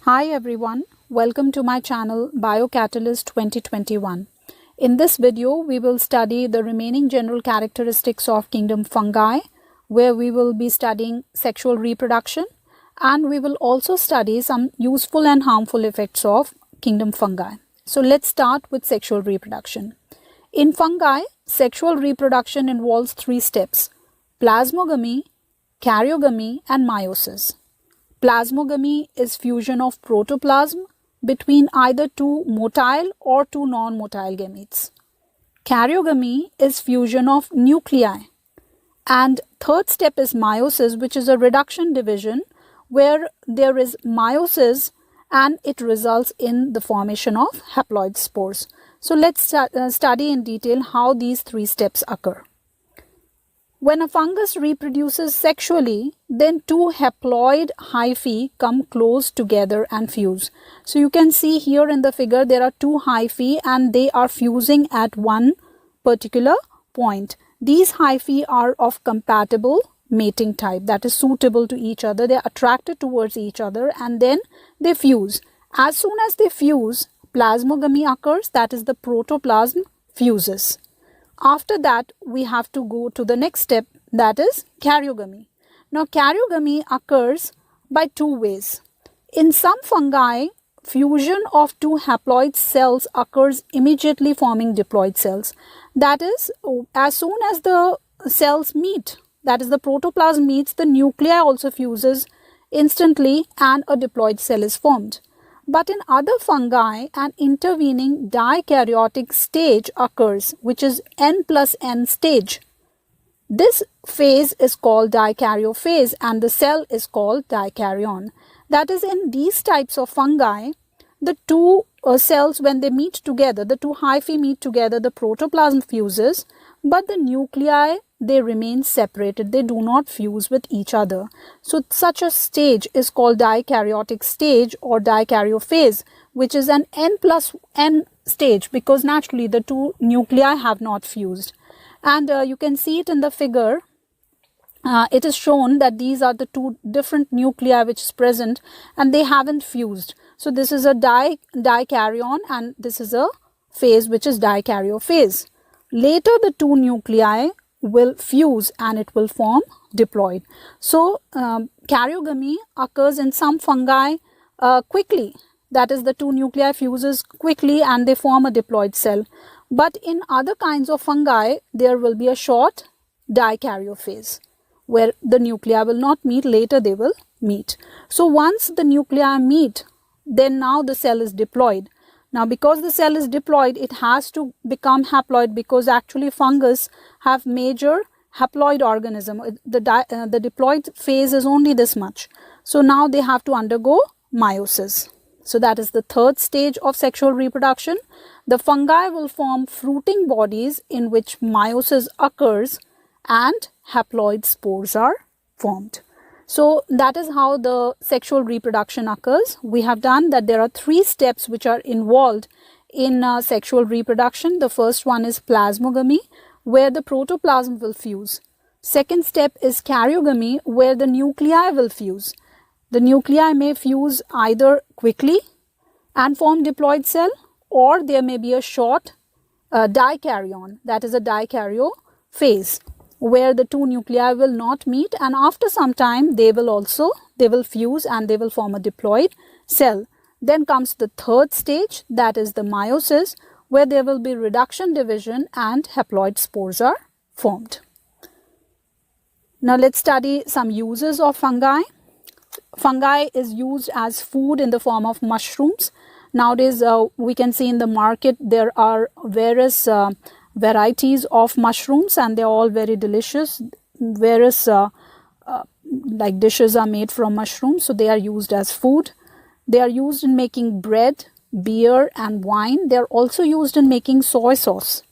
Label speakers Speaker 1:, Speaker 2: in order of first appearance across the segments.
Speaker 1: Hi everyone, welcome to my channel Biocatalyst 2021. In this video, we will study the remaining general characteristics of kingdom fungi, where we will be studying sexual reproduction, and we will also study some useful and harmful effects of kingdom fungi. So let's start with sexual reproduction. In fungi, sexual reproduction involves three steps: plasmogamy, karyogamy, and meiosis. Plasmogamy is fusion of protoplasm between either two motile or two non-motile gametes. Karyogamy is fusion of nuclei. And third step is meiosis, which is a reduction division where there is meiosis and it results in the formation of haploid spores. So let's study in detail how these three steps occur. When a fungus reproduces sexually, then two haploid hyphae come close together and fuse. So you can see here in the figure there are two hyphae and they are fusing at one particular point. These hyphae are of compatible mating type, that is suitable to each other. They are attracted towards each other and then they fuse. As soon as they fuse, plasmogamy occurs, that is the protoplasm fuses. After that, we have to go to the next step, that is karyogamy. Now, karyogamy occurs by two ways. In some fungi, fusion of two haploid cells occurs immediately, forming diploid cells. That is, as soon as the cells meet, that is the protoplasm meets, the nuclei also fuses instantly and a diploid cell is formed. But in other fungi, an intervening dikaryotic stage occurs, which is N plus N stage. This phase is called dikaryophase and the cell is called dikaryon. That is, in these types of fungi, the two cells, when they meet together, the two hyphae meet together, the protoplasm fuses, but the nuclei, they remain separated. They do not fuse with each other. So such a stage is called dikaryotic stage or dikaryophase, which is an N plus N stage because naturally the two nuclei have not fused. And you can see it in the figure. It is shown that these are the two different nuclei which is present and they haven't fused. So this is a dikaryon and this is a phase which is dikaryophase. Later the two nuclei will fuse and it will form diploid. So karyogamy occurs in some fungi quickly. That is, the two nuclei fuses quickly and they form a diploid cell. But in other kinds of fungi, there will be a short dikaryophase where the nuclei will not meet, later they will meet. So once the nuclei meet, then now the cell is diploid. Now because the cell is diploid, it has to become haploid because actually fungus have major haploid organism. The diploid phase is only this much. So now they have to undergo meiosis. So that is the third stage of sexual reproduction. The fungi will form fruiting bodies in which meiosis occurs and haploid spores are formed. So that is how the sexual reproduction occurs. We have done that there are three steps which are involved in sexual reproduction. The first one is plasmogamy, where the protoplasm will fuse. Second step is karyogamy, where the nuclei will fuse. The nuclei may fuse either quickly and form diploid cell, or there may be a short dikaryon, that is a dikaryophase, where the two nuclei will not meet and after some time they will fuse and they will form a diploid cell. Then comes the third stage, that is the meiosis, where there will be reduction division and haploid spores are formed. Now let's study some uses of fungi. Fungi is used as food in the form of mushrooms. Nowadays we can see in the market there are various varieties of mushrooms and they are all very delicious. Various like dishes are made from mushrooms, so they are used as food. They are used in making bread, beer and wine. They are also used in making soy sauce.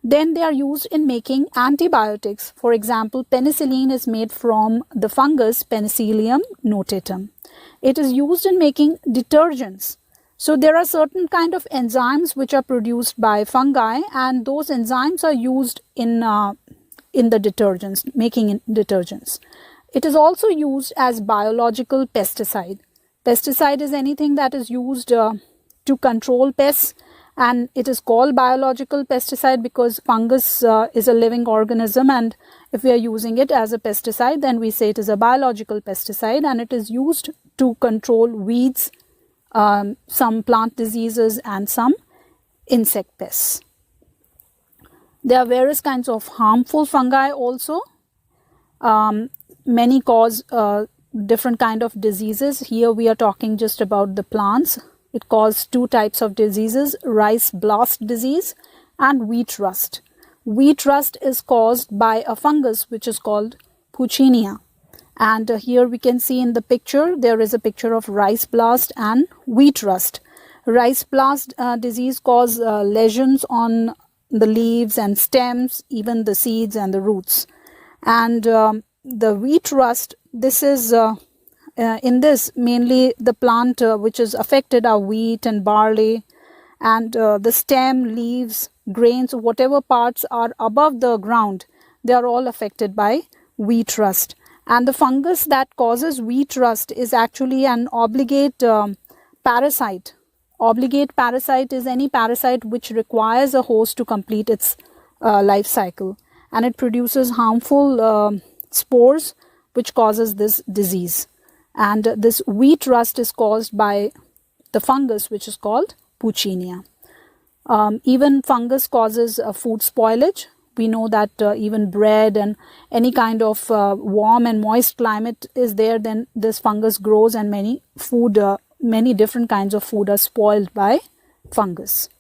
Speaker 1: Then they are used in making antibiotics. For example, penicillin is made from the fungus Penicillium notatum. It is used in making detergents. So there are certain kind of enzymes which are produced by fungi and those enzymes are used in the detergents, making detergents. It is also used as biological pesticide. Pesticide is anything that is used to control pests, and it is called biological pesticide because fungus is a living organism, and if we are using it as a pesticide, then we say it is a biological pesticide, and it is used to control weeds, some plant diseases, and some insect pests. There are various kinds of harmful fungi also. Many cause different kind of diseases. Here we are talking just about the plants. It causes two types of diseases, rice blast disease and wheat rust. Wheat rust is caused by a fungus which is called Puccinia. And here we can see in the picture, there is a picture of rice blast and wheat rust. Rice blast disease causes lesions on the leaves and stems, even the seeds and the roots. And the wheat rust, this is in this mainly the plant which is affected are wheat and barley, and the stem, leaves, grains, whatever parts are above the ground, they are all affected by wheat rust. And the fungus that causes wheat rust is actually an obligate parasite. Obligate parasite is any parasite which requires a host to complete its life cycle, and it produces harmful spores which causes this disease. And this wheat rust is caused by the fungus which is called Puccinia. Even fungus causes food spoilage. We know that even bread and any kind of warm and moist climate is there, then this fungus grows, and many different kinds of food are spoiled by fungus.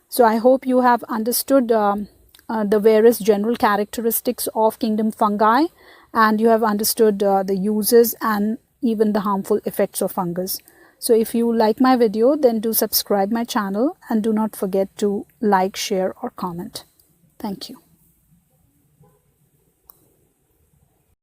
Speaker 1: So I hope you have understood the various general characteristics of kingdom fungi, and you have understood the uses and even the harmful effects of fungus. So if you like my video, then do subscribe my channel and do not forget to like, share or comment. Thank you.